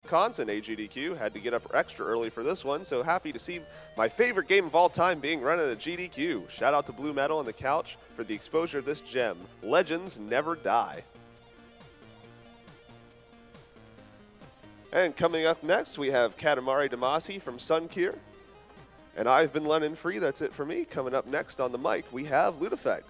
Wisconsin, AGDQ. Had to get up extra early for this one, so happy to see my favorite game of all time being run at a GDQ. Shout out to Blue Metal and the Couch for the exposure of this gem. Legends never die. And coming up next, we have Katamari Damacy from Sunkir. And I've been Lennon Free. That's it for me. Coming up next on the mic, we have Ludefex.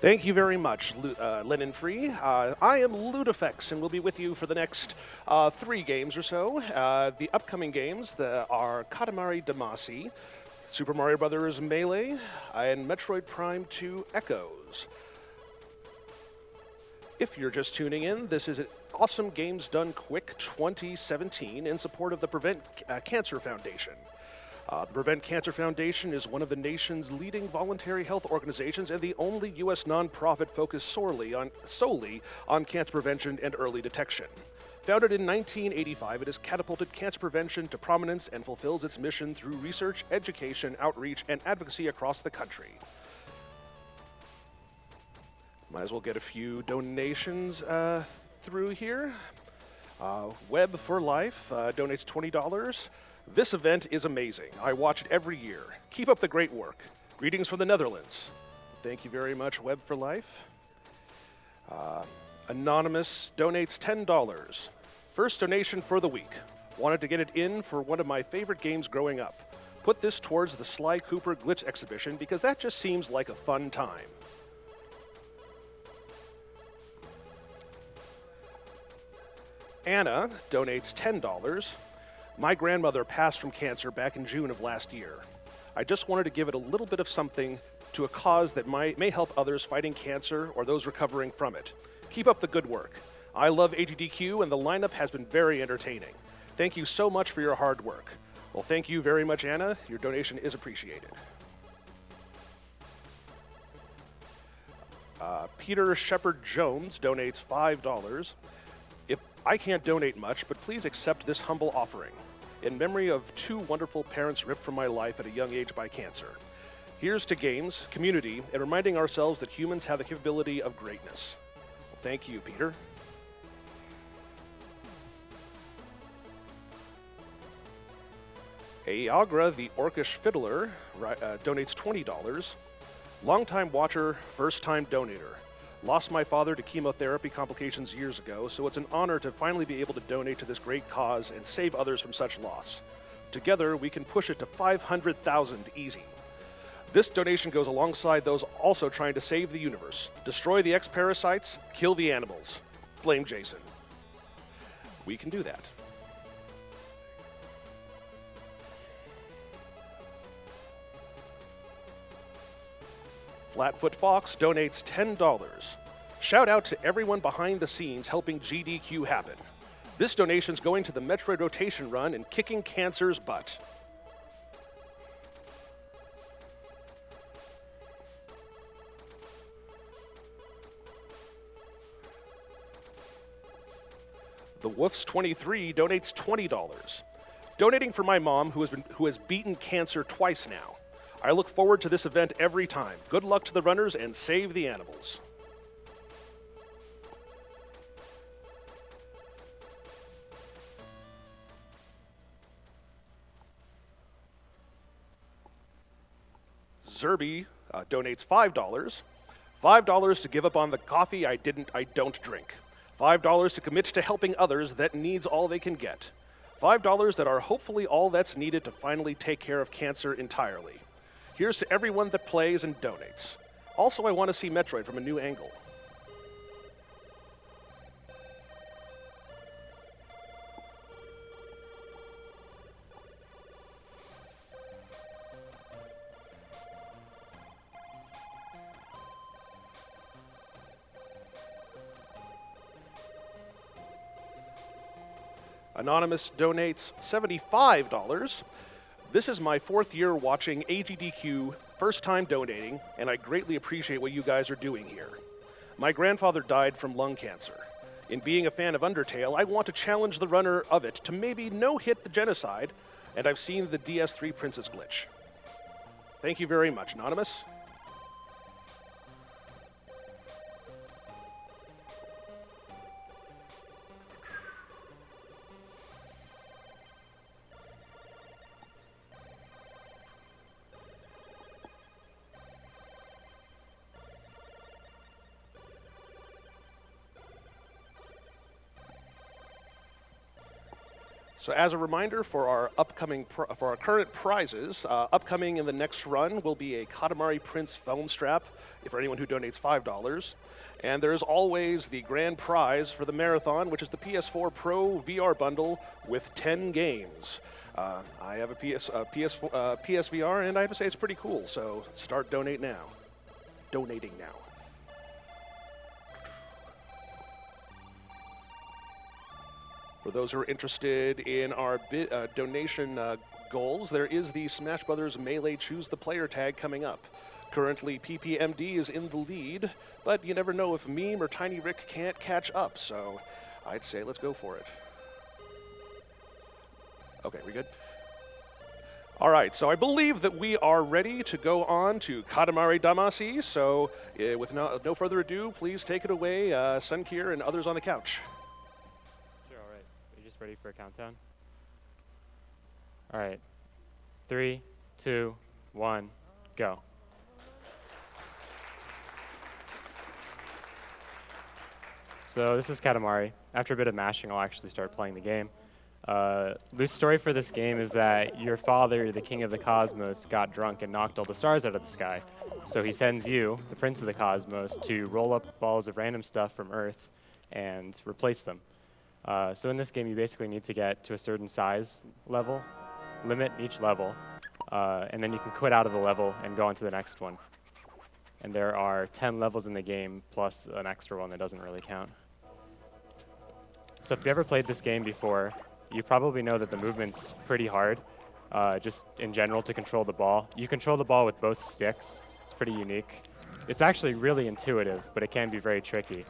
Thank you very much, Lennon Free. I am Ludefex, and we'll be with you for the next 3 games or so. The upcoming games are Katamari Damacy, Super Mario Bros. Melee, and Metroid Prime 2 Echoes. If you're just tuning in, this is an Awesome Games Done Quick 2017 in support of the Prevent Cancer Foundation. The Prevent Cancer Foundation is one of the nation's leading voluntary health organizations and the only U.S. nonprofit focused solely on cancer prevention and early detection. Founded in 1985, it has catapulted cancer prevention to prominence and fulfills its mission through research, education, outreach, and advocacy across the country. Might as well get a few donations through here. Web for Life donates $20. This event is amazing. I watch it every year. Keep up the great work. Greetings from the Netherlands. Thank you very much, Web for Life. Anonymous donates $10. First donation for the week. Wanted to get it in for one of my favorite games growing up. Put this towards the Sly Cooper Glitch exhibition because that just seems like a fun time. Anna donates $10. My grandmother passed from cancer back in June of last year. I just wanted to give it a little bit of something to a cause that may help others fighting cancer or those recovering from it. Keep up the good work. I love AGDQ and the lineup has been very entertaining. Thank you so much for your hard work. Well, thank you very much, Anna. Your donation is appreciated. Peter Shepard Jones donates $5. I can't donate much, but please accept this humble offering in memory of 2 wonderful parents ripped from my life at a young age by cancer. Here's to games, community, and reminding ourselves that humans have the capability of greatness. Well, thank you, Peter. Agra, the Orcish Fiddler, donates $20. Longtime watcher, first-time donator. Lost my father to chemotherapy complications years ago, so it's an honor to finally be able to donate to this great cause and save others from such loss. Together, we can push it to 500,000 easy. This donation goes alongside those also trying to save the universe. Destroy the X-parasites, kill the animals. Blame Jason. We can do that. Flatfoot Fox donates $10. Shout out to everyone behind the scenes helping GDQ happen. This donation's going to the Metroid Rotation Run and kicking cancer's butt. The Woofs 23 donates $20. Donating for my mom, who has beaten cancer twice now. I look forward to this event every time. Good luck to the runners and save the animals. Zerby donates $5. $5 to give up on the coffee I don't drink. $5 to commit to helping others that needs all they can get. $5 that are hopefully all that's needed to finally take care of cancer entirely. Here's to everyone that plays and donates. Also, I want to see Metroid from a new angle. Anonymous donates $75. This is my 4th year watching AGDQ, first time donating, and I greatly appreciate what you guys are doing here. My grandfather died from lung cancer. In being a fan of Undertale, I want to challenge the runner of it to maybe no-hit the genocide, and I've seen the DS3 Princess glitch. Thank you very much, Anonymous. So as a reminder for our current prizes, upcoming in the next run will be a Katamari Prince foam strap for anyone who donates $5. And there's always the grand prize for the marathon, which is the PS4 Pro VR bundle with 10 games. I have a PSVR, and I have to say it's pretty cool, so start donating now. For those who are interested in our donation goals, there is the Smash Brothers Melee Choose the Player tag coming up. Currently, PPMD is in the lead, but you never know if Meme or Tiny Rick can't catch up, so I'd say let's go for it. Okay, we good? All right, so I believe that we are ready to go on to Katamari Damacy, so with no further ado, please take it away, Sunkir and others on the couch. Ready for a countdown? All right. 3, 2, 1, go. So this is Katamari. After a bit of mashing, I'll actually start playing the game. Loose story for this game is that your father, the king of the cosmos, got drunk and knocked all the stars out of the sky. So he sends you, the prince of the cosmos, to roll up balls of random stuff from Earth and replace them. So in this game, you basically need to get to a certain size level, limit each level, and then you can quit out of the level and go on to the next one. And there are 10 levels in the game, plus an extra one that doesn't really count. So if you've ever played this game before, you probably know that the movement's pretty hard, just in general to control the ball. You control the ball with both sticks. It's pretty unique. It's actually really intuitive, but it can be very tricky.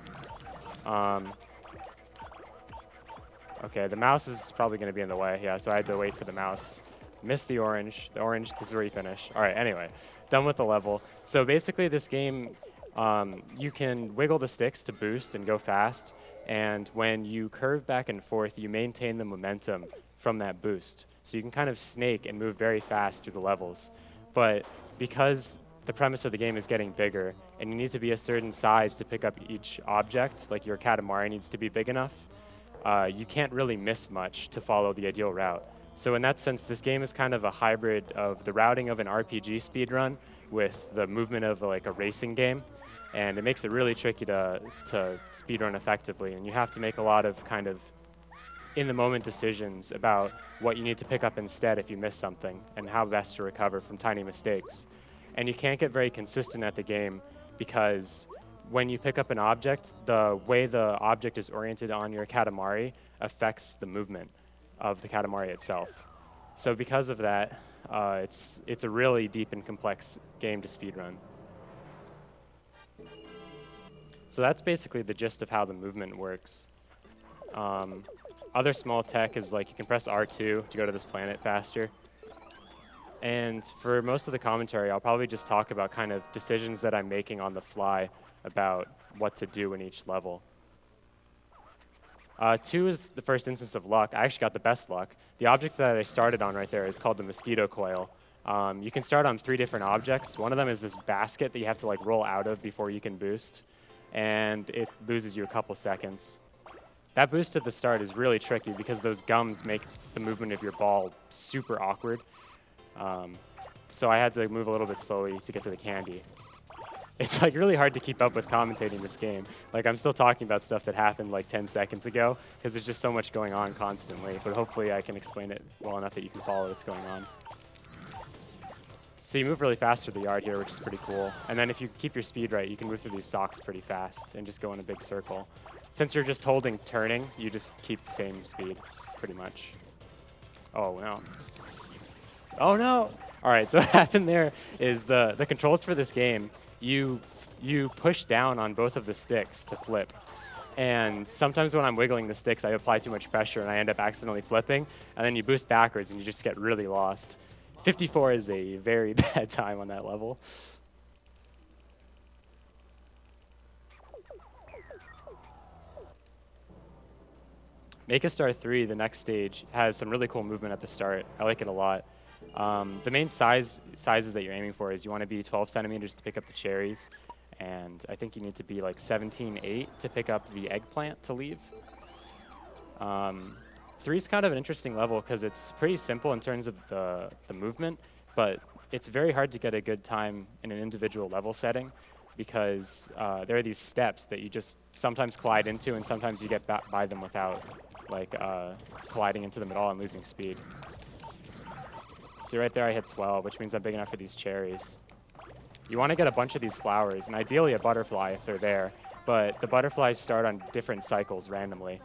Okay, the mouse is probably going to be in the way. Yeah, so I had to wait for the mouse. Missed the orange. The orange, this is where you finish. All right, anyway, done with the level. So basically this game, you can wiggle the sticks to boost and go fast. And when you curve back and forth, you maintain the momentum from that boost. So you can kind of snake and move very fast through the levels. But because the premise of the game is getting bigger, and you need to be a certain size to pick up each object, like your Katamari needs to be big enough, you can't really miss much to follow the ideal route. So in that sense, this game is kind of a hybrid of the routing of an RPG speedrun with the movement of like a racing game, and it makes it really tricky to speedrun effectively, and you have to make a lot of kind of in-the-moment decisions about what you need to pick up instead if you miss something, and how best to recover from tiny mistakes. and you can't get very consistent at the game because when you pick up an object, the way the object is oriented on your Katamari affects the movement of the Katamari itself. So because of that, it's a really deep and complex game to speedrun. So that's basically the gist of how the movement works. Other small tech is like you can press R2 to go to this planet faster. And for most of the commentary, I'll probably just talk about kind of decisions that I'm making on the fly about what to do in each level. 2 is the first instance of luck. I actually got the best luck. The object that I started on right there is called the mosquito coil. You can start on 3 different objects. One of them is this basket that you have to like roll out of before you can boost, and it loses you a couple seconds. That boost at the start is really tricky because those gums make the movement of your ball super awkward. So I had to move a little bit slowly to get to the candy. It's like really hard to keep up with commentating this game. Like I'm still talking about stuff that happened like 10 seconds ago because there's just so much going on constantly, but hopefully I can explain it well enough that you can follow what's going on. So you move really fast through the yard here, which is pretty cool. And then if you keep your speed right, you can move through these socks pretty fast and just go in a big circle. Since you're just holding turning, you just keep the same speed pretty much. Oh no. Oh no! All right, so what happened there is the controls for this game, you push down on both of the sticks to flip. And sometimes when I'm wiggling the sticks, I apply too much pressure and I end up accidentally flipping. And then you boost backwards and you just get really lost. 54 is a very bad time on that level. Make a Star 3, the next stage, has some really cool movement at the start. I like it a lot. The main sizes that you're aiming for is you want to be 12 centimeters to pick up the cherries, and I think you need to be like 17.8 to pick up the eggplant to leave. 3 is kind of an interesting level because it's pretty simple in terms of the movement, but it's very hard to get a good time in an individual level setting because there are these steps that you just sometimes collide into and sometimes you get by them without like colliding into them at all and losing speed. See right there I hit 12, which means I'm big enough for these cherries. You want to get a bunch of these flowers, and ideally a butterfly if they're there, but the butterflies start on different cycles randomly.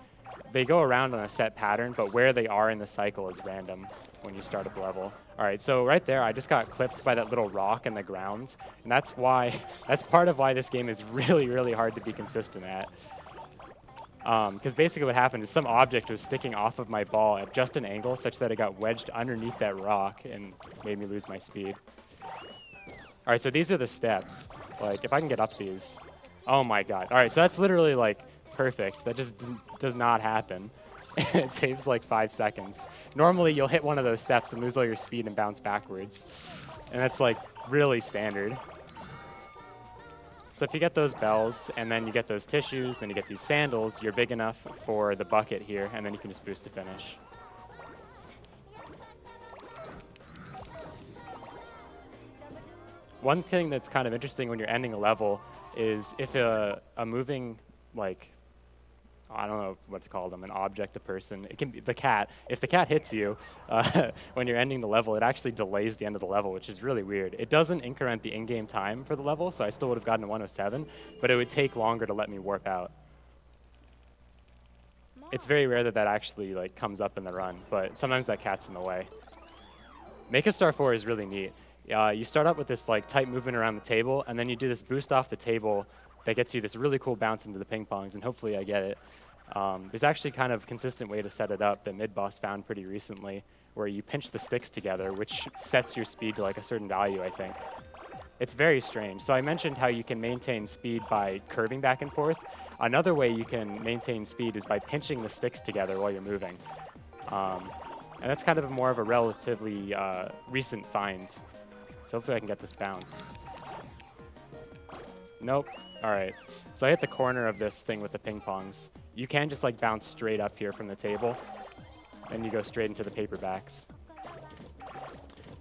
They go around on a set pattern, but where they are in the cycle is random when you start at the level. All right, so right there, I just got clipped by that little rock in the ground, and that's part of why this game is really, really hard to be consistent at. Because basically what happened is some object was sticking off of my ball at just an angle such that it got wedged underneath that rock and made me lose my speed. All right, so these are the steps. Like, if I can get up these. Oh my god. All right, so that's literally like perfect. That just does not happen. It saves like 5 seconds. Normally you'll hit one of those steps and lose all your speed and bounce backwards. And that's like really standard. So if you get those bells, and then you get those tissues, then you get these sandals, you're big enough for the bucket here, and then you can just boost to finish. One thing that's kind of interesting when you're ending a level is if a moving, like, I don't know what to call them, an object, a person. It can be the cat. If the cat hits you when you're ending the level, it actually delays the end of the level, which is really weird. It doesn't increment the in-game time for the level, so I still would have gotten a 107, but it would take longer to let me warp out. It's very rare that that actually like comes up in the run, but sometimes that cat's in the way. Make a Star 4 is really neat. You start up with this like tight movement around the table, and then you do this boost off the table that gets you this really cool bounce into the ping pongs, and hopefully I get it. There's actually kind of a consistent way to set it up that Midboss found pretty recently, where you pinch the sticks together, which sets your speed to like a certain value, I think. It's very strange. So I mentioned how you can maintain speed by curving back and forth. Another way you can maintain speed is by pinching the sticks together while you're moving. And that's kind of more of a relatively recent find. So hopefully I can get this bounce. Nope. All right. So I hit the corner of this thing with the ping pongs. You can just like bounce straight up here from the table, and you go straight into the paperbacks.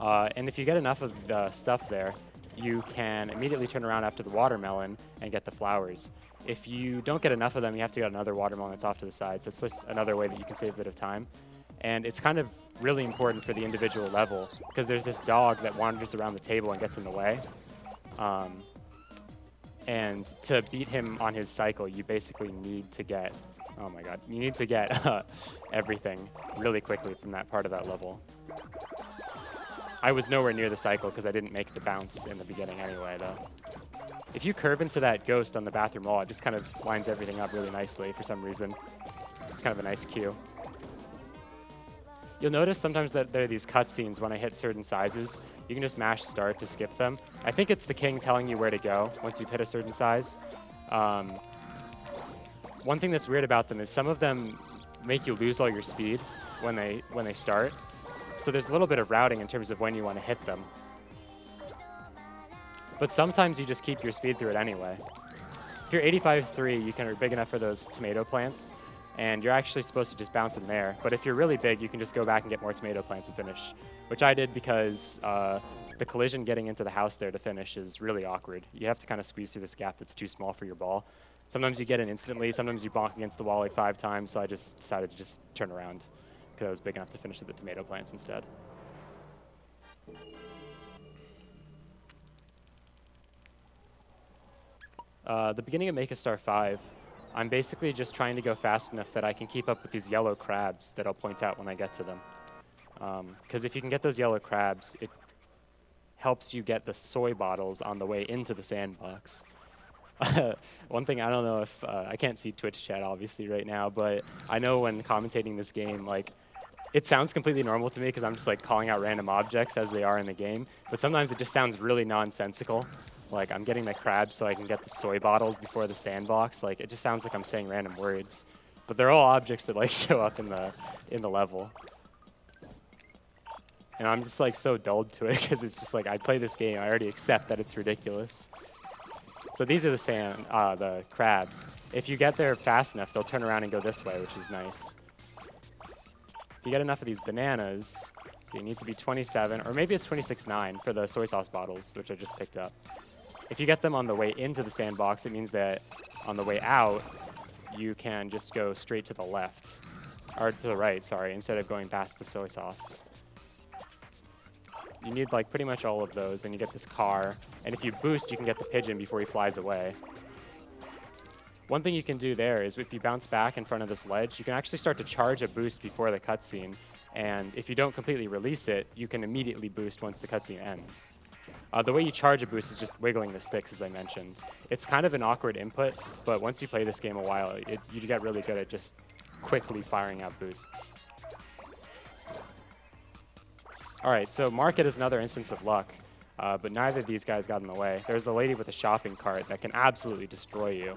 And if you get enough of the stuff there, you can immediately turn around after the watermelon and get the flowers. If you don't get enough of them, you have to get another watermelon that's off to the side. So it's just another way that you can save a bit of time. And it's kind of really important for the individual level because there's this dog that wanders around the table and gets in the way. And to beat him on his cycle, you basically need to get, oh my god, you need to get everything really quickly from that part of that level. I was nowhere near the cycle because I didn't make the bounce in the beginning anyway, though. If you curve into that ghost on the bathroom wall, it just kind of lines everything up really nicely for some reason. It's kind of a nice cue. You'll notice sometimes that there are these cutscenes when I hit certain sizes. You can just mash start to skip them. I think it's the king telling you where to go once you've hit a certain size. One thing that's weird about them is some of them make you lose all your speed when they start. So there's a little bit of routing in terms of when you want to hit them. But sometimes you just keep your speed through it anyway. If you're 85-3, you can are big enough for those tomato plants, and you're actually supposed to just bounce in there. But if you're really big, you can just go back and get more tomato plants and finish, which I did because the collision getting into the house there to finish is really awkward. You have to kind of squeeze through this gap that's too small for your ball. Sometimes you get in instantly, sometimes you bonk against the wall like 5 times, so I just decided to just turn around because I was big enough to finish the tomato plants instead. The beginning of Make a Star 5, I'm basically just trying to go fast enough that I can keep up with these yellow crabs that I'll point out when I get to them. Because if you can get those yellow crabs, it helps you get the soy bottles on the way into the sandbox. One thing, I don't know if, I can't see Twitch chat obviously right now, but I know when commentating this game, like, it sounds completely normal to me because I'm just like calling out random objects as they are in the game, but sometimes it just sounds really nonsensical. Like, I'm getting the crabs so I can get the soy bottles before the sandbox. Like, it just sounds like I'm saying random words. But they're all objects that, like, show up in the level. And I'm just, like, so dulled to it because it's just like, I play this game, I already accept that it's ridiculous. So these are the crabs. If you get there fast enough, they'll turn around and go this way, which is nice. If you get enough of these bananas, so you need to be 27, or maybe it's 26.9 for the soy sauce bottles, which I just picked up. If you get them on the way into the sandbox, it means that on the way out, you can just go straight to the left, or to the right, sorry, instead of going past the soy sauce. You need like pretty much all of those, then you get this car, and if you boost, you can get the pigeon before he flies away. One thing you can do there is if you bounce back in front of this ledge, you can actually start to charge a boost before the cutscene, and if you don't completely release it, you can immediately boost once the cutscene ends. The way you charge a boost is just wiggling the sticks, as I mentioned. It's kind of an awkward input, but once you play this game a while, you get really good at just quickly firing out boosts. All right, so Market is another instance of luck, but neither of these guys got in the way. There's a lady with a shopping cart that can absolutely destroy you.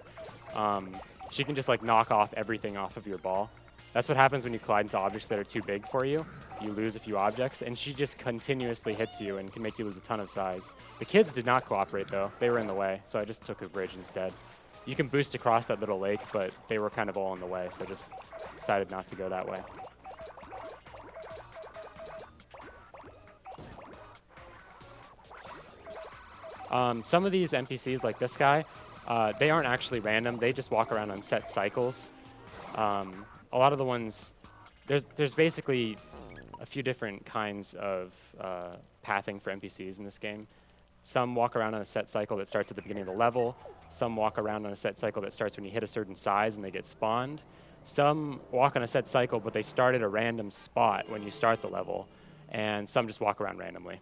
She can just like knock off everything off of your ball. That's what happens when you collide into objects that are too big for you. You lose a few objects, and she just continuously hits you and can make you lose a ton of size. The kids did not cooperate, though. They were in the way, so I just took a bridge instead. You can boost across that little lake, but they were kind of all in the way, so I just decided not to go that way. Some of these NPCs, like this guy, they aren't actually random. They just walk around on set cycles. A lot of the ones, there's basically a few different kinds of pathing for NPCs in this game. Some walk around on a set cycle that starts at the beginning of the level. Some walk around on a set cycle that starts when you hit a certain size and they get spawned. Some walk on a set cycle, but they start at a random spot when you start the level. And some just walk around randomly.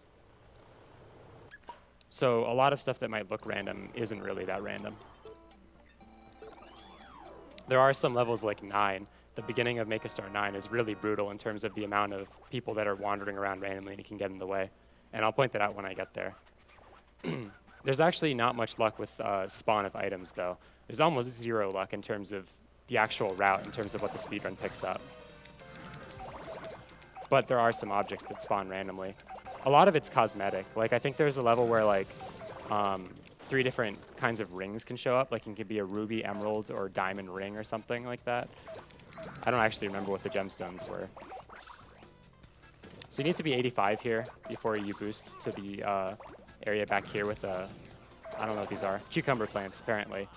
So a lot of stuff that might look random isn't really that random. There are some levels like 9. The beginning of Make a Star 9 is really brutal in terms of the amount of people that are wandering around randomly and you can get in the way. And I'll point that out when I get there. There's actually not much luck with spawn of items, though. There's almost zero luck in terms of the actual route, in terms of what the speedrun picks up. But there are some objects that spawn randomly. A lot of it's cosmetic. Like, I think there's a level where, like, 3 different kinds of rings can show up. Like, it could be a ruby, emerald, or diamond ring or something like that. I don't actually remember what the gemstones were. So you need to be 85 here before you boost to the area back here with the, I don't know what these are, cucumber plants, apparently.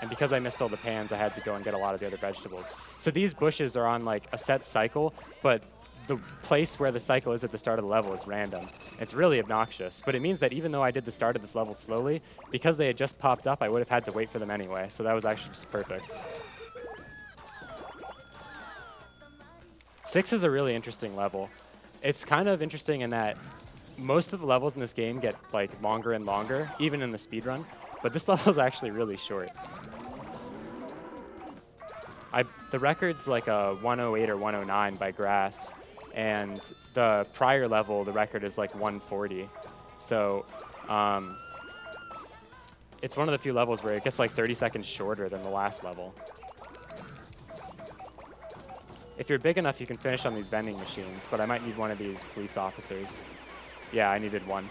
And because I missed all the pans, I had to go and get a lot of the other vegetables. So these bushes are on like a set cycle, but the place where the cycle is at the start of the level is random. It's really obnoxious, but it means that even though I did the start of this level slowly, because they had just popped up, I would have had to wait for them anyway, so that was actually just perfect. 6 is a really interesting level. It's kind of interesting in that most of the levels in this game get like longer and longer, even in the speedrun, but this level is actually really short. The record's like a 108 or 109 by grass, and the prior level, the record is like 140. So it's one of the few levels where it gets like 30 seconds shorter than the last level. If you're big enough, you can finish on these vending machines, but I might need one of these police officers. Yeah, I needed one.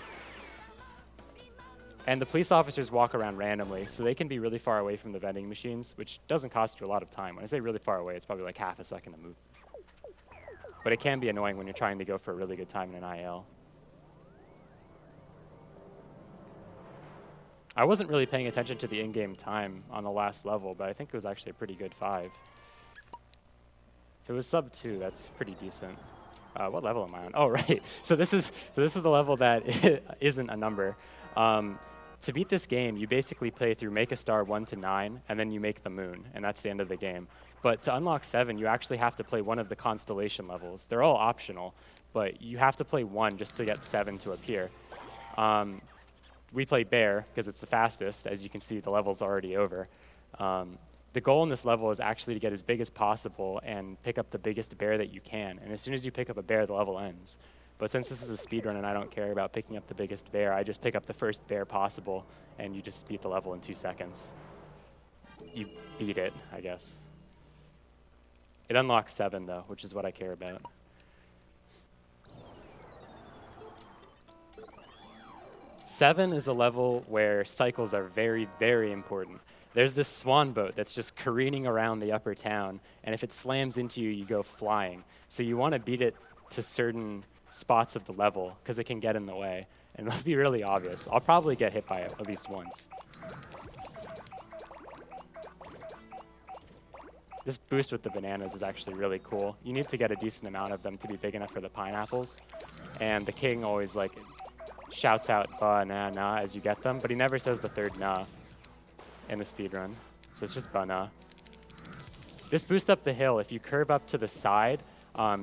And the police officers walk around randomly, so they can be really far away from the vending machines, which doesn't cost you a lot of time. When I say really far away, it's probably like half a second to move. But it can be annoying when you're trying to go for a really good time in an IL. I wasn't really paying attention to the in-game time on the last level, but I think it was actually a pretty good 5. If it was sub 2, that's pretty decent. What level am I on? Oh, right. So this is the level that isn't a number. To beat this game, you basically play through Make a Star 1 to 9, and then you make the moon, and that's the end of the game. But to unlock 7, you actually have to play one of the constellation levels. They're all optional, but you have to play one just to get 7 to appear. We play Bear because it's the fastest. As you can see, the level's already over. The goal in this level is actually to get as big as possible and pick up the biggest bear that you can. And as soon as you pick up a bear, the level ends. But since this is a speedrun and I don't care about picking up the biggest bear, I just pick up the first bear possible, and you just beat the level in 2 seconds. You beat it, I guess. It unlocks 7, though, which is what I care about. Seven is a level where cycles are very, very important. There's this swan boat that's just careening around the upper town, and if it slams into you, you go flying. So you want to beat it to certain spots of the level, because it can get in the way, and it'll be really obvious. I'll probably get hit by it at least once. This boost with the bananas is actually really cool. You need to get a decent amount of them to be big enough for the pineapples, and the king always like shouts out banana as you get them, but he never says the third na in the speedrun, so it's just bana. This boost up the hill, if you curve up to the side,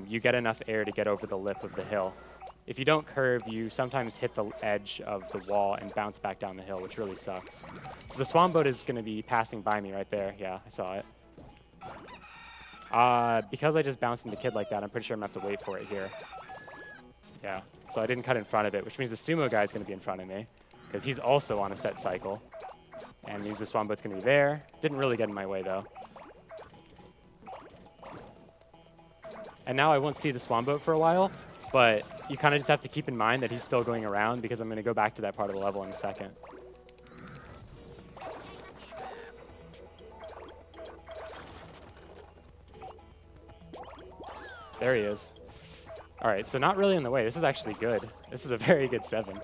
you get enough air to get over the lip of the hill. If you don't curve, you sometimes hit the edge of the wall and bounce back down the hill, which really sucks. So the swan boat is going to be passing by me right there. Yeah, I saw it. Because I just bounced into the kid like that, I'm pretty sure I'm going to have to wait for it here. Yeah, so I didn't cut in front of it, which means the sumo guy is going to be in front of me, because he's also on a set cycle. And means the swan boat's going to be there. Didn't really get in my way, though. And now I won't see the swan boat for a while, but you kind of just have to keep in mind that he's still going around, because I'm going to go back to that part of the level in a second. There he is. All right, so not really in the way. This is actually good. This is a very good 7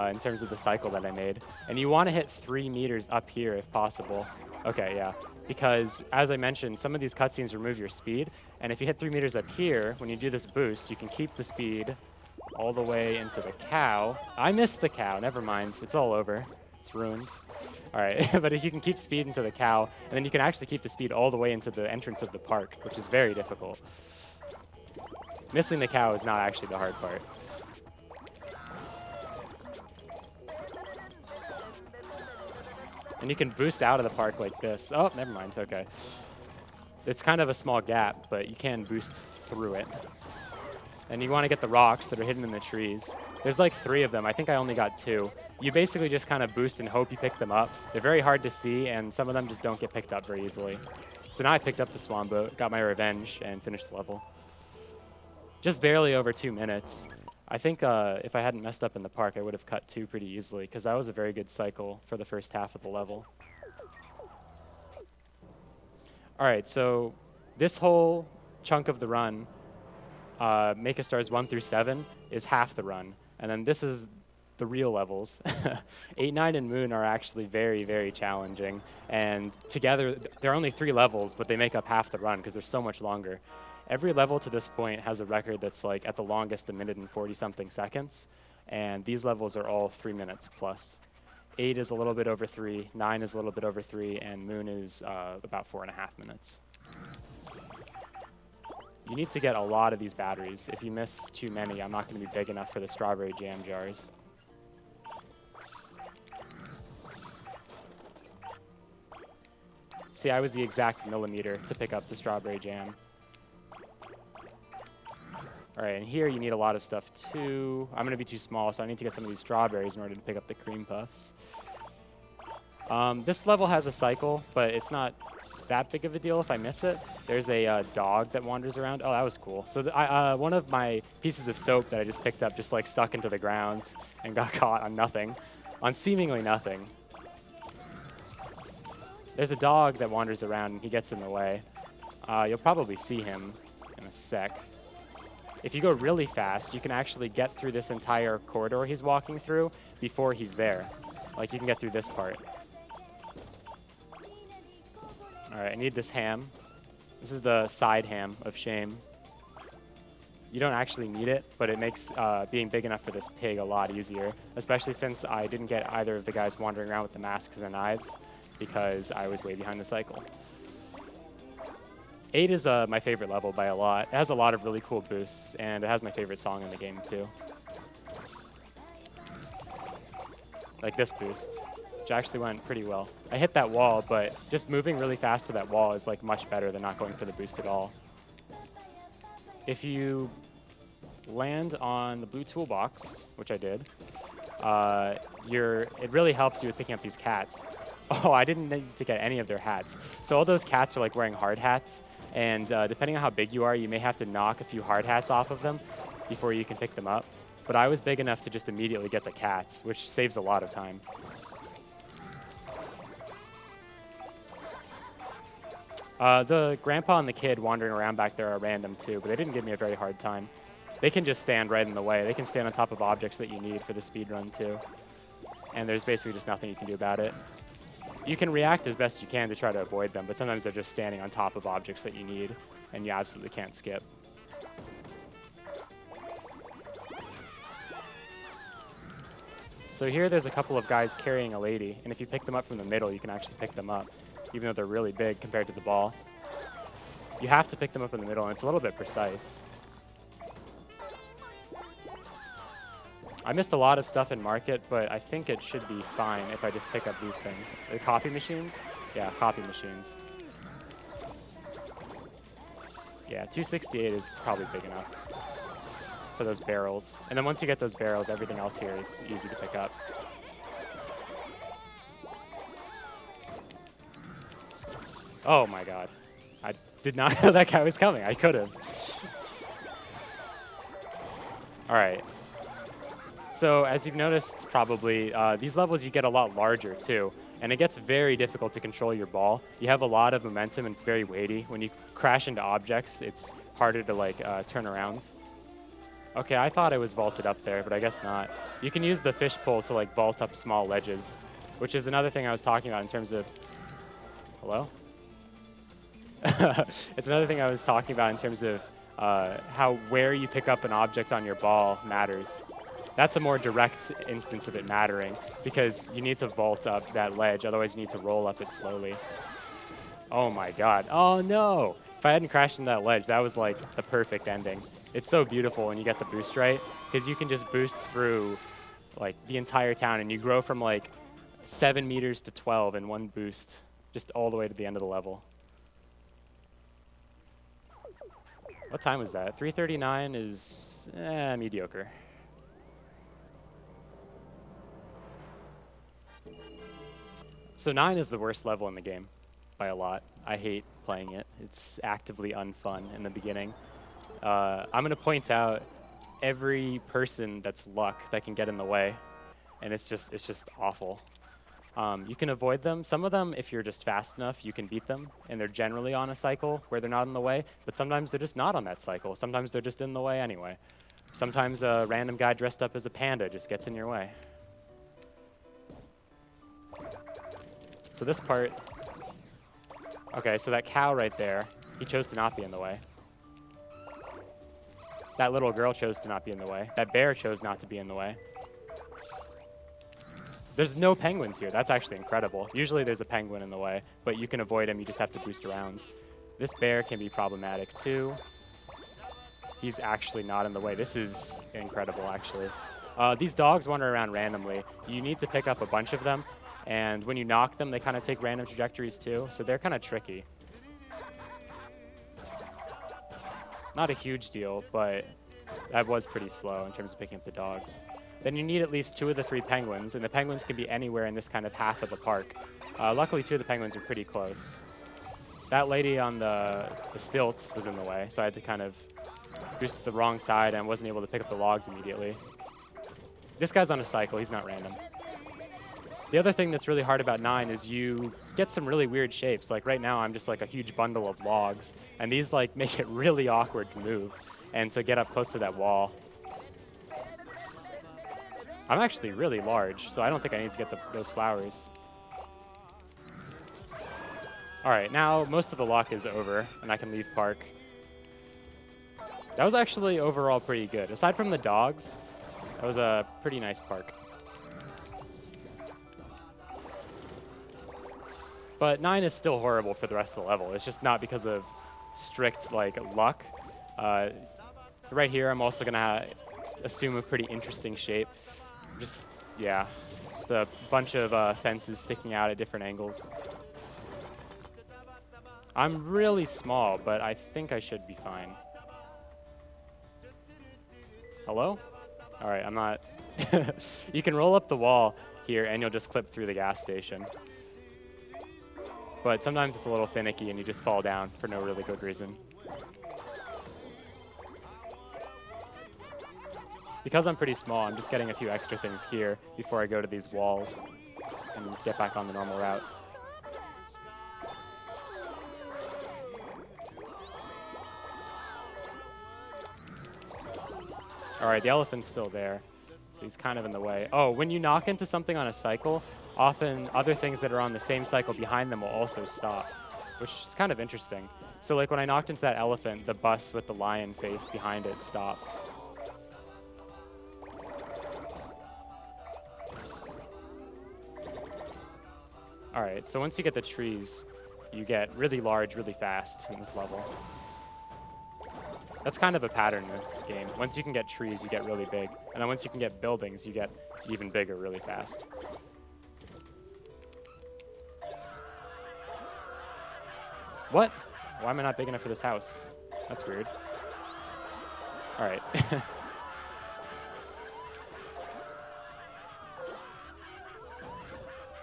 in terms of the cycle that I made. And you want to hit 3 meters up here if possible. Okay, yeah. Because, as I mentioned, some of these cutscenes remove your speed. And if you hit 3 meters up here, when you do this boost, you can keep the speed all the way into the cow. I missed the cow. Never mind. It's all over. It's ruined. All right, but if you can keep speed into the cow, and then you can actually keep the speed all the way into the entrance of the park, which is very difficult. Missing the cow is not actually the hard part. And you can boost out of the park like this. Oh, never mind, okay. It's kind of a small gap, but you can boost through it. And you want to get the rocks that are hidden in the trees. There's like 3 of them. I think I only got 2. You basically just kind of boost and hope you pick them up. They're very hard to see, and some of them just don't get picked up very easily. So now I picked up the swan boat, got my revenge, and finished the level. Just barely over 2 minutes. I think if I hadn't messed up in the park, I would have cut 2 pretty easily, because that was a very good cycle for the first half of the level. All right, so this whole chunk of the run, Make a Stars 1 through 7, is half the run. And then this is the real levels. 8, 9, and Moon are actually very, very challenging. And together, there are only 3 levels, but they make up half the run because they're so much longer. Every level to this point has a record that's like at the longest 1 minute and 40-something seconds. And these levels are all 3 minutes plus. 8 is a little bit over 3, 9 is a little bit over 3, and Moon is about 4.5 minutes. You need to get a lot of these batteries. If you miss too many, I'm not going to be big enough for the strawberry jam jars. See, I was the exact millimeter to pick up the strawberry jam. All right, and here you need a lot of stuff too. I'm going to be too small, so I need to get some of these strawberries in order to pick up the cream puffs. This level has a cycle, but it's not that big of a deal if I miss it. There's a dog that wanders around. Oh, that was cool. So one of my pieces of soap that I just picked up just like stuck into the ground and got caught on nothing, on seemingly nothing. There's a dog that wanders around and he gets in the way. You'll probably see him in a sec. If you go really fast, you can actually get through this entire corridor he's walking through before he's there. Like you can get through this part. All right, I need this ham. This is the side ham of shame. You don't actually need it, but it makes being big enough for this pig a lot easier, especially since I didn't get either of the guys wandering around with the masks and the knives because I was way behind the cycle. 8 is my favorite level by a lot. It has a lot of really cool boosts, and it has my favorite song in the game too. Like this boost, which actually went pretty well. I hit that wall, but just moving really fast to that wall is like much better than not going for the boost at all. If you land on the blue toolbox, which I did, it really helps you with picking up these cats. Oh, I didn't need to get any of their hats. So all those cats are like wearing hard hats, and depending on how big you are, you may have to knock a few hard hats off of them before you can pick them up. But I was big enough to just immediately get the cats, which saves a lot of time. The grandpa and the kid wandering around back there are random too, but they didn't give me a very hard time. They can just stand right in the way. They can stand on top of objects that you need for the speed run too. And there's basically just nothing you can do about it. You can react as best you can to try to avoid them, but sometimes they're just standing on top of objects that you need, and you absolutely can't skip. So here there's a couple of guys carrying a lady, and if you pick them up from the middle, you can actually pick them up, even though they're really big compared to the ball. You have to pick them up in the middle, and it's a little bit precise. I missed a lot of stuff in Market, but I think it should be fine if I just pick up these things. The copy machines? Yeah, copy machines. Yeah, 268 is probably big enough for those barrels. And then once you get those barrels, everything else here is easy to pick up. Oh my god. I did not know that guy was coming. I could have. All right. So as you've noticed probably, these levels you get a lot larger too. And it gets very difficult to control your ball. You have a lot of momentum and it's very weighty. When you crash into objects, it's harder to like turn around. Okay, I thought it was vaulted up there, but I guess not. You can use the fish pole to like vault up small ledges, which is another thing I was talking about in terms of, hello? It's another thing I was talking about in terms of where you pick up an object on your ball matters. That's a more direct instance of it mattering because you need to vault up that ledge, otherwise you need to roll up it slowly. Oh my god. Oh no! If I hadn't crashed into that ledge, that was like the perfect ending. It's so beautiful when you get the boost right because you can just boost through like the entire town and you grow from like 7 meters to 12 in one boost, just all the way to the end of the level. What time was that? 3:39 is mediocre. So 9 is the worst level in the game by a lot. I hate playing it. It's actively unfun in the beginning. I'm going to point out every person that's luck that can get in the way, and it's just awful. You can avoid them. Some of them, if you're just fast enough, you can beat them, and they're generally on a cycle where they're not in the way, but sometimes they're just not on that cycle. Sometimes they're just in the way anyway. Sometimes a random guy dressed up as a panda just gets in your way. So this part, okay, so that cow right there, he chose to not be in the way. That little girl chose to not be in the way. That bear chose not to be in the way. There's no penguins here. That's actually incredible. Usually there's a penguin in the way, but you can avoid him. You just have to boost around. This bear can be problematic too. He's actually not in the way. This is incredible, actually. These dogs wander around randomly. You need to pick up a bunch of them, and when you knock them, they kind of take random trajectories too, so they're kind of tricky. Not a huge deal, but that was pretty slow in terms of picking up the dogs. Then you need at least 2 of the 3 penguins, and the penguins can be anywhere in this kind of half of the park. Luckily, 2 of the penguins are pretty close. That lady on the stilts was in the way, so I had to kind of boost to the wrong side and wasn't able to pick up the logs immediately. This guy's on a cycle, he's not random. The other thing that's really hard about 9 is you get some really weird shapes. Like right now, I'm just like a huge bundle of logs, and these like make it really awkward to move and to get up close to that wall. I'm actually really large, so I don't think I need to get those flowers. All right, now most of the lock is over, and I can leave park. That was actually overall pretty good. Aside from the dogs, that was a pretty nice park. But 9 is still horrible for the rest of the level. It's just not because of strict like luck. Right here, I'm also gonna assume a pretty interesting shape. Just a bunch of fences sticking out at different angles. I'm really small, but I think I should be fine. Hello? All right, I'm not. You can roll up the wall here, and you'll just clip through the gas station. But sometimes it's a little finicky, and you just fall down for no really good reason. Because I'm pretty small, I'm just getting a few extra things here before I go to these walls and get back on the normal route. All right, the elephant's still there, so he's kind of in the way. Oh, when you knock into something on a cycle, often other things that are on the same cycle behind them will also stop, which is kind of interesting. So like when I knocked into that elephant, the bus with the lion face behind it stopped. All right, so once you get the trees, you get really large really fast in this level. That's kind of a pattern in this game. Once you can get trees, you get really big. And then once you can get buildings, you get even bigger really fast. What? Why am I not big enough for this house? That's weird. All right.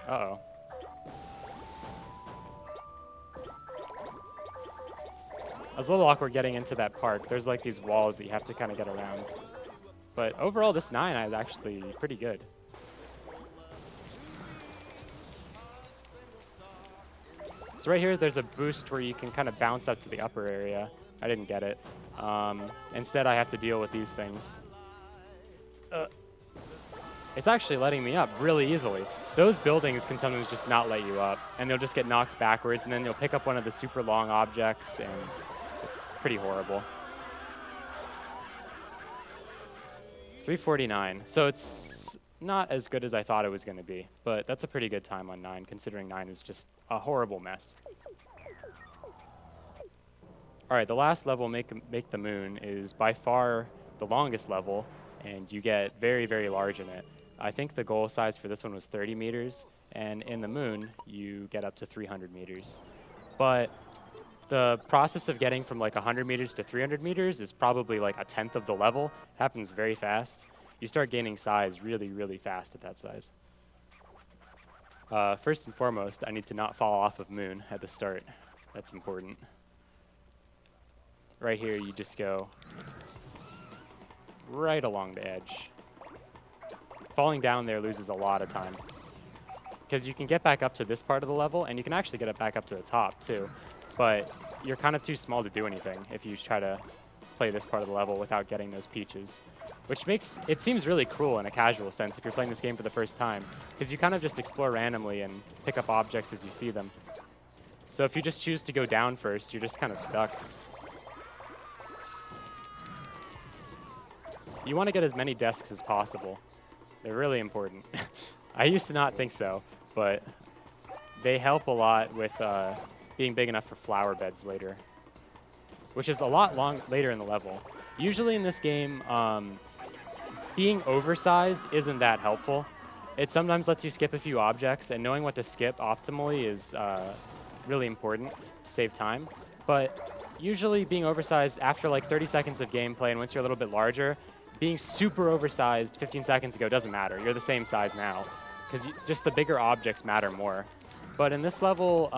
Uh-oh. I was a little awkward getting into that park. There's like these walls that you have to kind of get around. But overall, this 9 is actually pretty good. So right here, there's a boost where you can kind of bounce up to the upper area. I didn't get it. Instead, I have to deal with these things. It's actually letting me up really easily. Those buildings can sometimes just not let you up, and they'll just get knocked backwards, and then you'll pick up one of the super long objects, and it's pretty horrible. 349. So it's not as good as I thought it was going to be, but that's a pretty good time on 9, considering 9 is just a horrible mess. All right, the last level, Make the Moon, is by far the longest level, and you get very, very large in it. I think the goal size for this one was 30 meters, and in the moon, you get up to 300 meters. But the process of getting from like 100 meters to 300 meters is probably like a tenth of the level. It happens very fast. You start gaining size really, really fast at that size. First and foremost, I need to not fall off of moon at the start. That's important. Right here, you just go right along the edge. Falling down there loses a lot of time, because you can get back up to this part of the level, and you can actually get it back up to the top too, but you're kind of too small to do anything if you try to play this part of the level without getting those peaches. which makes it seems really cruel in a casual sense if you're playing this game for the first time, because you kind of just explore randomly and pick up objects as you see them. So if you just choose to go down first, you're just kind of stuck. You want to get as many desks as possible. They're really important. I used to not think so, but they help a lot with being big enough for flower beds later, which is a lot later in the level. Usually in this game, being oversized isn't that helpful. It sometimes lets you skip a few objects, and knowing what to skip optimally is really important to save time. But usually being oversized after like 30 seconds of gameplay, and once you're a little bit larger, being super oversized 15 seconds ago doesn't matter. You're the same size now, because just the bigger objects matter more. But in this level,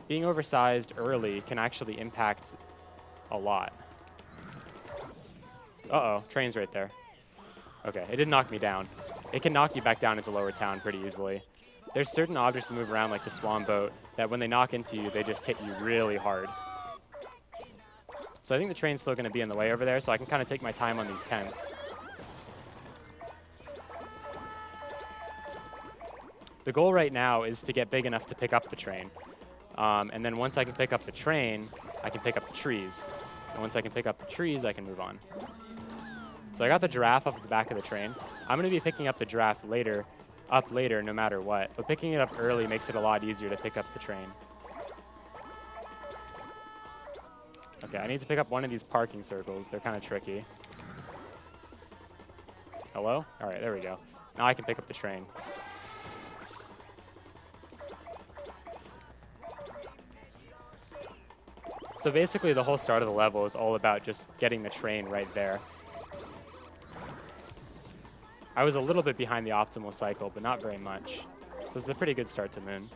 being oversized early can actually impact a lot. Uh-oh, train's right there. Okay, it didn't knock me down. It can knock you back down into Lower Town pretty easily. There's certain objects that move around, like the swan boat, that when they knock into you, they just hit you really hard. So I think the train's still going to be in the way over there, so I can kind of take my time on these tents. The goal right now is to get big enough to pick up the train. And then once I can pick up the train, I can pick up the trees. And once I can pick up the trees, I can move on. So I got the giraffe off the back of the train. I'm going to be picking up the giraffe later, no matter what. But picking it up early makes it a lot easier to pick up the train. Okay, I need to pick up one of these parking circles. They're kind of tricky. Hello? All right, there we go. Now I can pick up the train. So basically the whole start of the level is all about just getting the train right there. I was a little bit behind the optimal cycle, but not very much. So it's a pretty good start to Moon.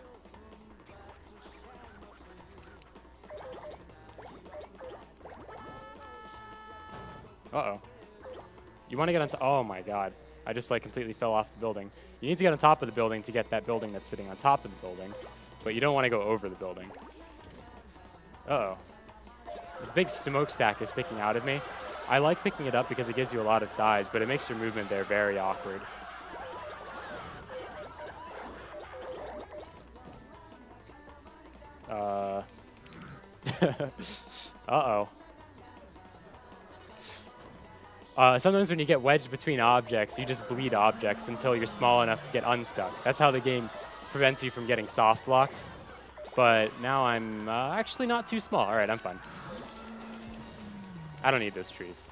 Uh-oh. You want to get on top. Oh my god. I just like completely fell off the building. You need to get on top of the building to get that building that's sitting on top of the building, but you don't want to go over the building. Uh-oh. This big smokestack is sticking out of me. I like picking it up because it gives you a lot of size, but it makes your movement there very awkward. Uh-oh. Sometimes when you get wedged between objects, you just bleed objects until you're small enough to get unstuck. That's how the game prevents you from getting soft locked. But now I'm actually not too small. All right, I'm fine. I don't need those trees.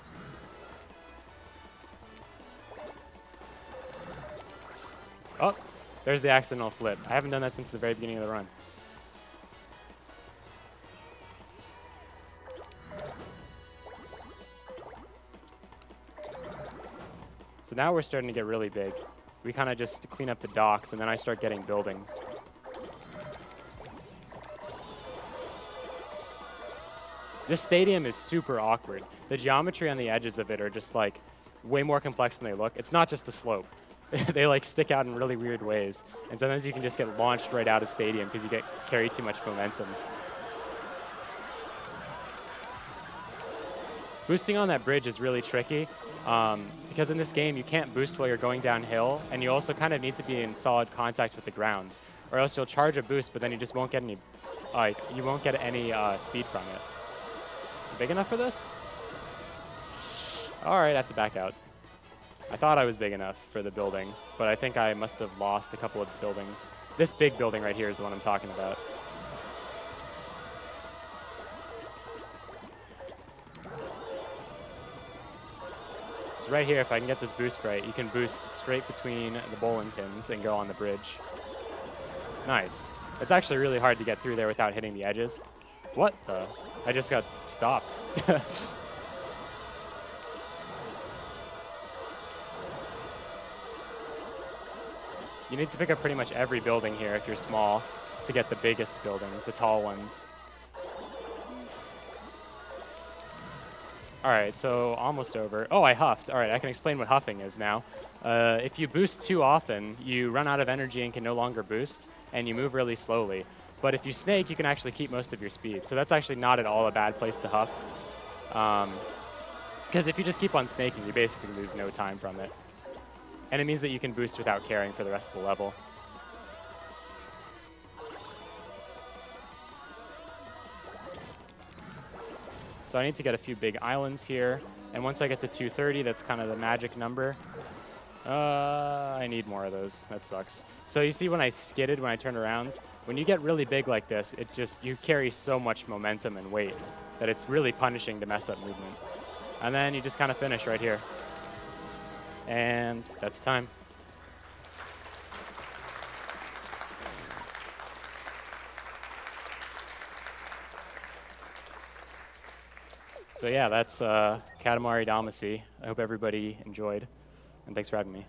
Oh, there's the accidental flip. I haven't done that since the very beginning of the run. So now we're starting to get really big. We kind of just clean up the docks, and then I start getting buildings. This stadium is super awkward. The geometry on the edges of it are just like way more complex than they look. It's not just a slope. They like stick out in really weird ways. And sometimes you can just get launched right out of stadium because you carry too much momentum. Boosting on that bridge is really tricky because in this game you can't boost while you're going downhill, and you also kind of need to be in solid contact with the ground, or else you'll charge a boost, but then you just won't get any, speed from it. Big enough for this? All right, I have to back out. I thought I was big enough for the building, but I think I must have lost a couple of buildings. This big building right here is the one I'm talking about. So right here, if I can get this boost right, you can boost straight between the bowling pins and go on the bridge. Nice. It's actually really hard to get through there without hitting the edges. What the? I just got stopped. You need to pick up pretty much every building here if you're small to get the biggest buildings, the tall ones. All right, so almost over. Oh, I huffed. All right, I can explain what huffing is now. If you boost too often, you run out of energy and can no longer boost, and you move really slowly. But if you snake, you can actually keep most of your speed. So that's actually not at all a bad place to huff. Because if you just keep on snaking, you basically lose no time from it. And it means that you can boost without caring for the rest of the level. So I need to get a few big islands here. And once I get to 230, that's kind of the magic number. I need more of those. That sucks. So you see when I skidded, when I turned around, when you get really big like this, you carry so much momentum and weight that it's really punishing to mess up movement. And then you just kind of finish right here. And that's time. So yeah, that's Katamari Damacy. I hope everybody enjoyed, and thanks for having me.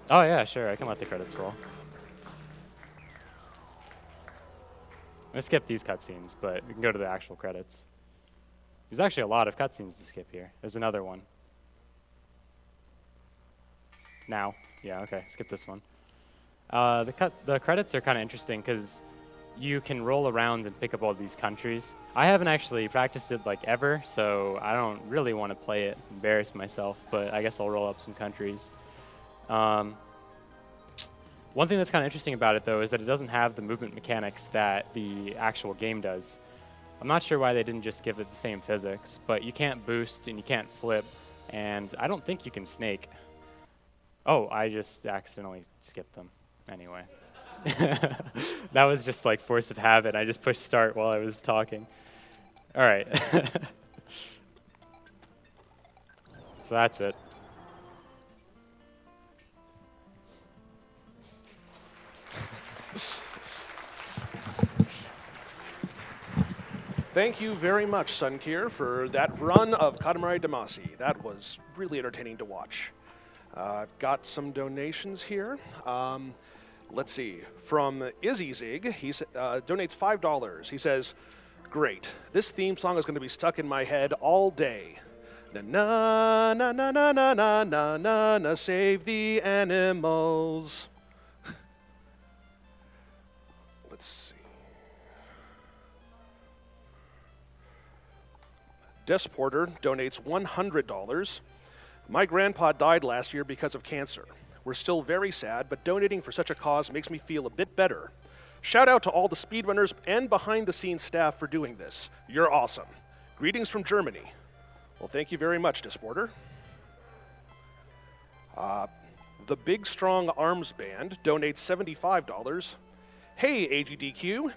Oh yeah, sure, I can let the credits roll. I'm gonna skip these cutscenes, but we can go to the actual credits. There's actually a lot of cutscenes to skip here. There's another one. Now, yeah, okay, skip this one. The credits are kind of interesting because you can roll around and pick up all these countries. I haven't actually practiced it like ever, so I don't really want to play it, embarrass myself, but I guess I'll roll up some countries. One thing that's kind of interesting about it, though, is that it doesn't have the movement mechanics that the actual game does. I'm not sure why they didn't just give it the same physics, but you can't boost and you can't flip, and I don't think you can snake. Oh, I just accidentally skipped them. Anyway. That was just like force of habit. I just pushed start while I was talking. All right. So that's it. Thank you very much, Sunkir, for that run of Katamari Damacy. That was really entertaining to watch. I've got some donations here. Let's see. From Izzy Zig, he donates $5. He says, "Great. This theme song is going to be stuck in my head all day. Na na na na na na na na na na, save the animals." Let's see. Desporter donates $100. "My grandpa died last year because of cancer. We're still very sad, but donating for such a cause makes me feel a bit better. Shout out to all the speedrunners and behind-the-scenes staff for doing this. You're awesome. Greetings from Germany." Well, thank you very much, Desporter. The Big Strong Arms Band donates $75. "Hey, AGDQ.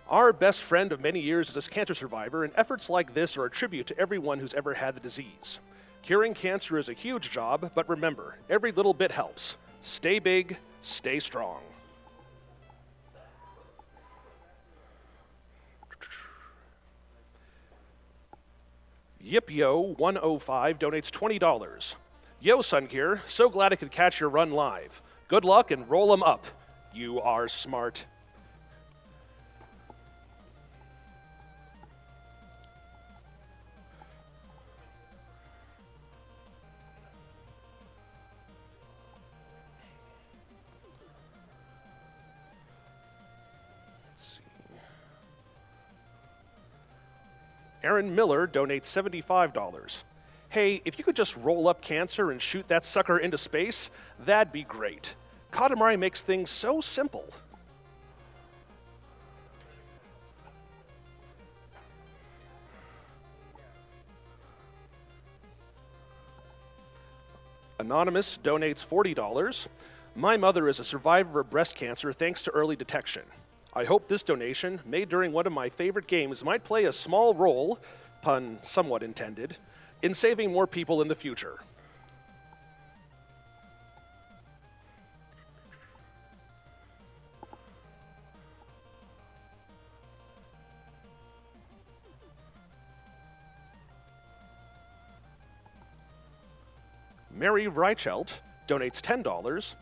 Our best friend of many years is a cancer survivor, and efforts like this are a tribute to everyone who's ever had the disease. Curing cancer is a huge job, but remember, every little bit helps. Stay big, stay strong." YipYo105 donates $20. "Yo, Sunkir, so glad I could catch your run live. Good luck and roll 'em up. You are smart." Aaron Miller donates $75. "Hey, if you could just roll up cancer and shoot that sucker into space, that'd be great. Katamari makes things so simple." Anonymous donates $40. "My mother is a survivor of breast cancer thanks to early detection. I hope this donation, made during one of my favorite games, might play a small role, pun somewhat intended, in saving more people in the future." Mary Reichelt donates $10.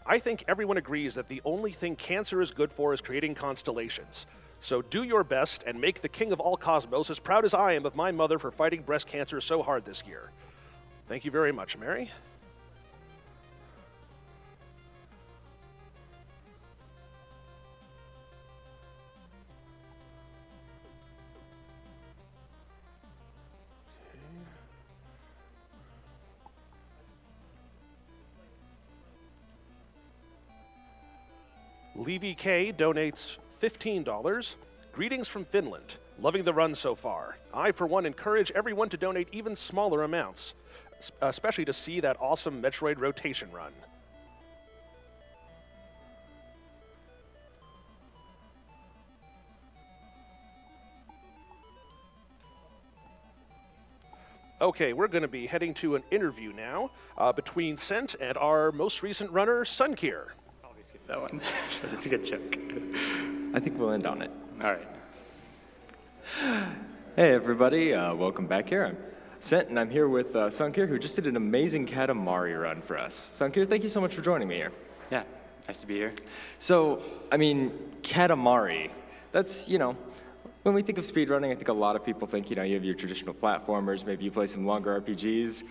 "I think everyone agrees that the only thing cancer is good for is creating constellations. So do your best and make the king of all cosmos as proud as I am of my mother for fighting breast cancer so hard this year." Thank you very much, Mary. Levy K donates $15. Greetings from Finland. Loving the run so far. I, for one, encourage everyone to donate even smaller amounts, especially to see that awesome Metroid rotation run. Okay, we're going to be heading to an interview now between Cent and our most recent runner, Sunkir. Probably skip that one, but it's a good joke. I think we'll end on it. All right. Hey everybody, welcome back here. I'm Cent and I'm here with Sunkir, who just did an amazing Katamari run for us. Sunkir, thank you so much for joining me here. Yeah, nice to be here. So, I mean, Katamari, that's, when we think of speedrunning, I think a lot of people think, you have your traditional platformers, maybe you play some longer RPGs.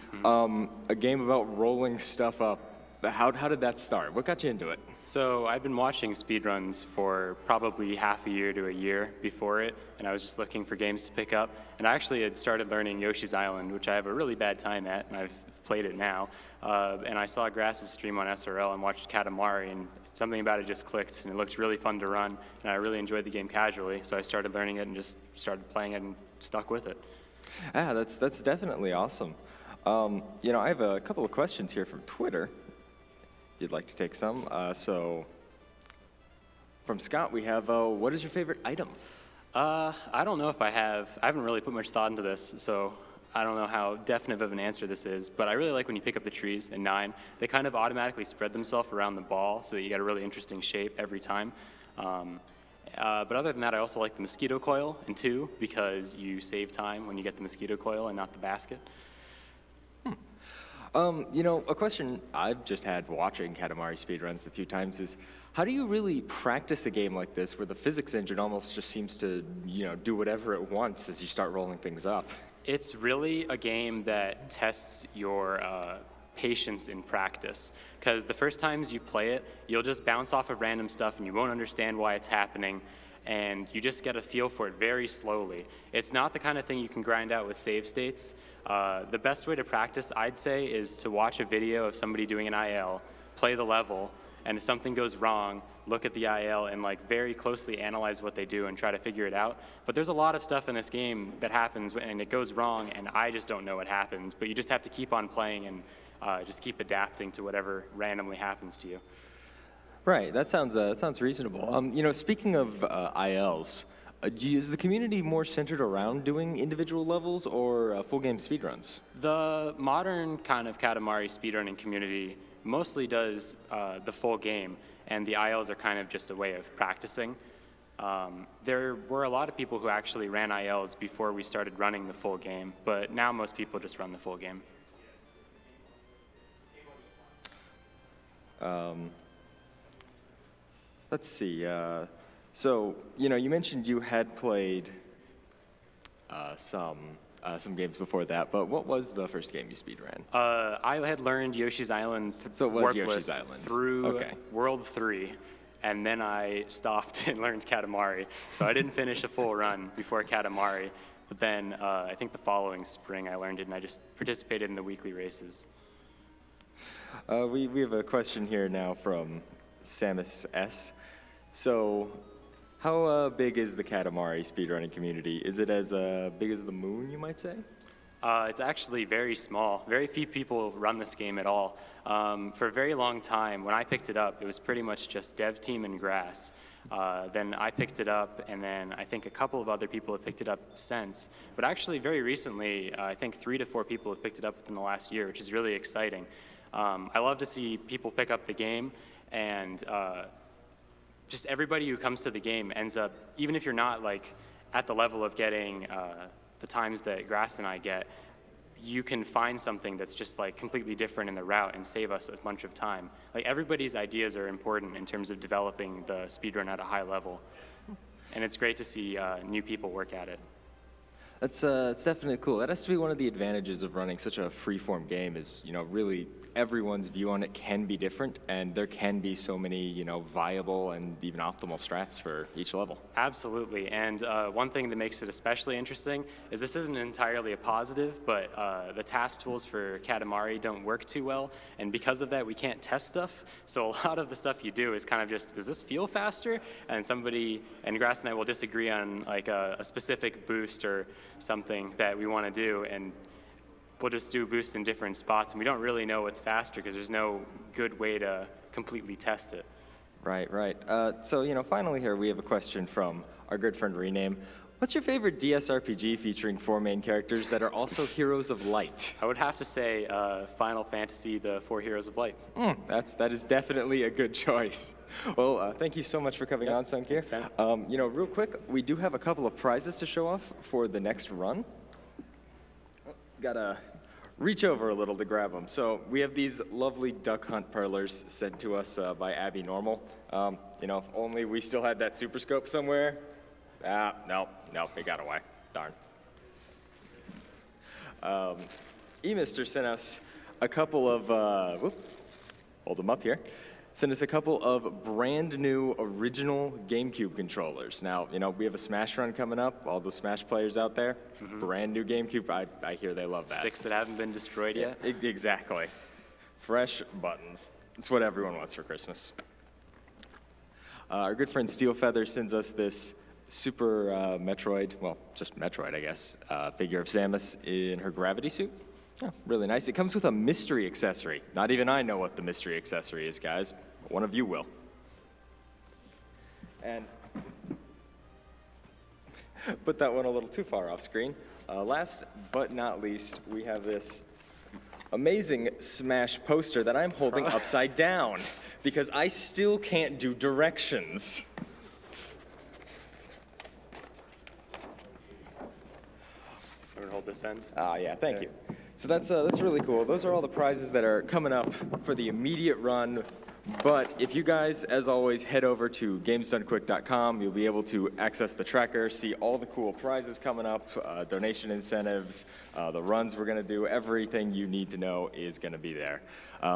A game about rolling stuff up. How did that start? What got you into it? So I've been watching speedruns for probably half a year to a year before it, and I was just looking for games to pick up. And I actually had started learning Yoshi's Island, which I have a really bad time at, and I've played it now. And I saw Grass's stream on SRL and watched Katamari, and something about it just clicked, and it looked really fun to run, and I really enjoyed the game casually, so I started learning it and just started playing it and stuck with it. Yeah, that's definitely awesome. I have a couple of questions here from Twitter. If you'd like to take some. So, from Scott, we have, what is your favorite item? I don't know if I haven't really put much thought into this, so I don't know how definite of an answer this is, but I really like when you pick up the trees in 9. They kind of automatically spread themselves around the ball so that you get a really interesting shape every time. But other than that, I also like the mosquito coil in 2 because you save time when you get the mosquito coil and not the basket. A question I've just had watching Katamari speedruns a few times is, how do you really practice a game like this where the physics engine almost just seems to, do whatever it wants as you start rolling things up? It's really a game that tests your patience in practice, because the first times you play it, you'll just bounce off of random stuff and you won't understand why it's happening, and you just get a feel for it very slowly. It's not the kind of thing you can grind out with save states. The best way to practice, I'd say, is to watch a video of somebody doing an IL, play the level, and if something goes wrong, look at the IL and very closely analyze what they do and try to figure it out. But there's a lot of stuff in this game that happens and it goes wrong, and I just don't know what happens. But you just have to keep on playing and just keep adapting to whatever randomly happens to you. Right, that sounds reasonable. Speaking of ILs, is the community more centered around doing individual levels or full game speedruns? The modern kind of Katamari speedrunning community mostly does the full game, and the ILs are kind of just a way of practicing. There were a lot of people who actually ran ILs before we started running the full game, but now most people just run the full game. Let's see. So, you mentioned you had played some games before that, but what was the first game you speedran? I had learned Yoshi's Island So it was warpless Yoshi's Island. through Okay. World 3, and then I stopped and learned Katamari. So I didn't finish a full run before Katamari, but then I think the following spring I learned it, and I just participated in the weekly races. We have a question here now from Samus S. So, how big is the Katamari speedrunning community? Is it as big as the moon, you might say? It's actually very small. Very few people run this game at all. For a very long time, when I picked it up, it was pretty much just dev team and Grass. Then I picked it up, and then I think a couple of other people have picked it up since. But actually, very recently, I think 3 to 4 people have picked it up within the last year, which is really exciting. I love to see people pick up the game, and just everybody who comes to the game ends up, even if you're not at the level of getting the times that Grass and I get, you can find something that's just completely different in the route and save us a bunch of time. Everybody's ideas are important in terms of developing the speedrun at a high level, and it's great to see new people work at it. It's definitely cool. That has to be one of the advantages of running such a free-form game is, really everyone's view on it can be different, and there can be so many, viable and even optimal strats for each level. Absolutely, and one thing that makes it especially interesting is this isn't entirely a positive, but the task tools for Katamari don't work too well, and because of that, we can't test stuff. So a lot of the stuff you do is kind of just, does this feel faster? And Grass and I will disagree on like a specific boost or something that we want to do, and we'll just do boosts in different spots, and we don't really know what's faster because there's no good way to completely test it. Right. So, finally here we have a question from our good friend Rename. What's your favorite DS RPG featuring 4 main characters that are also heroes of light? I would have to say Final Fantasy, the 4 Heroes of Light. That is definitely a good choice. Well, thank you so much for coming on, Sunkir. Real quick, we do have a couple of prizes to show off for the next run. Gotta reach over a little to grab them. So we have these lovely duck hunt perlers sent to us by Abby Normal. If only we still had that super scope somewhere. No, it got away. Darn. E-Mister sent us a couple of, hold them up here. Sent us a couple of brand new original GameCube controllers. Now, we have a Smash run coming up. All the Smash players out there, brand new GameCube. I hear they love that. Sticks that haven't been destroyed yet. Exactly. Fresh buttons. It's what everyone wants for Christmas. Our good friend Steel Feather sends us this Super Metroid, well, just Metroid, I guess, figure of Samus in her gravity suit. Oh, really nice. It comes with a mystery accessory. Not even I know what the mystery accessory is, guys. But one of you will. And put that one a little too far off screen. Last but not least, we have this amazing Smash poster that I'm holding upside down because I still can't do directions. I'm gonna hold this end. Yeah, thank you. So that's really cool. Those are all the prizes that are coming up for the immediate run. But if you guys, as always, head over to gamesdonequick.com, you'll be able to access the tracker, see all the cool prizes coming up, donation incentives, the runs we're going to do. Everything you need to know is going to be there.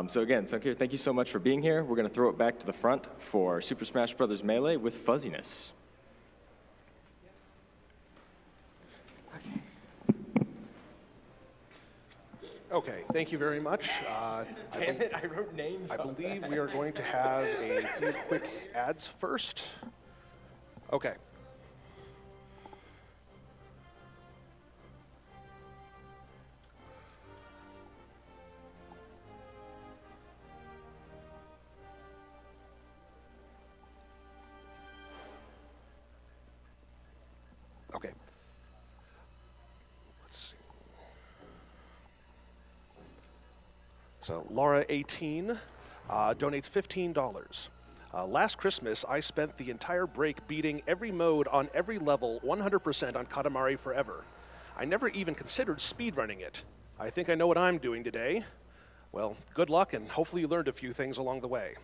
So again, Sunkir, thank you so much for being here. We're going to throw it back to the front for Super Smash Bros. Melee with Fuzziness. Okay, thank you very much. Damn it, I wrote names. I believe we are going to have a few quick ads first. Okay. Okay. Let's see. So Laura 18 donates $15. Last Christmas, I spent the entire break beating every mode on every level 100% on Katamari Forever. I never even considered speedrunning it. I think I know what I'm doing today. Well, good luck, and hopefully you learned a few things along the way.